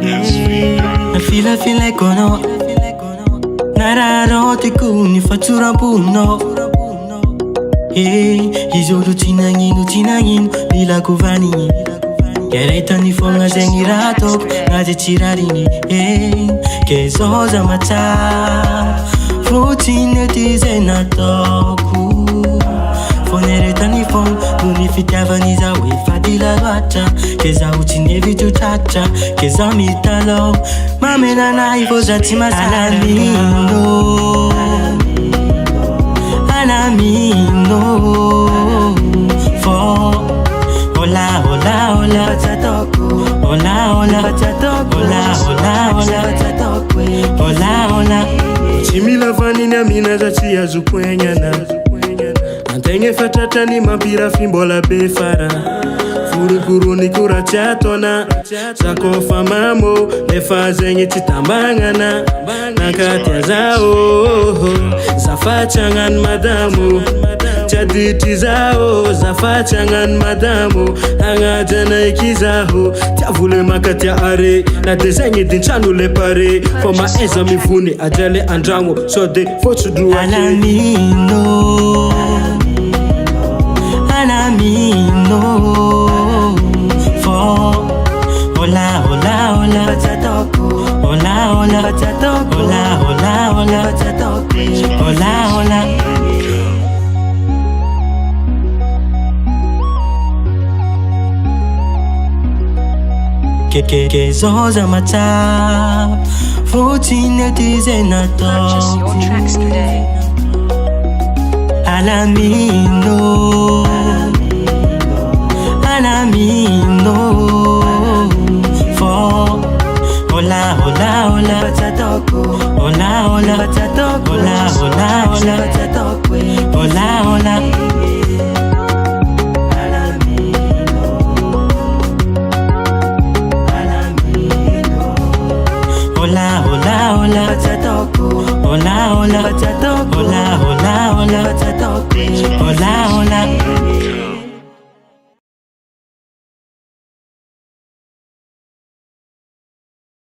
I feel like ono Nararotiku ni fatura puno Izoro tinangino Bila kuvani Kereta ni fonga zengi ratok Ngaze chirarini Kezoza mata Flutine tizena toku Fonereta ni fong Nuni fitava niza wefadila wata Keza utine vitu tata Keza mitalo Mamena na ivo zati Alamino For Hola Tatoko Hola Tatoko Hola Chimila vani na mina zati ya zukwenyana Antenge fatata ni mabira fimbola befara Furukuru ni kura chatona Sako famamo Nefa zenye titambangana Nakatia zao Zafachangan madamu Chaditi zao Zafachangan madamu Angajana ikizaho Tiavule makatia are Na desenye dinchanu le pare Foma eza mifuni Ajale andrango So de fotu duwa Alamino For Hola Tatoko Hola Tatoko Hola Kezoza mata Flutine tizena toku Purchase your tracks today. Alamino For Hola Tatoko Hola Tatoko Hola Tatoko Hola Tatoko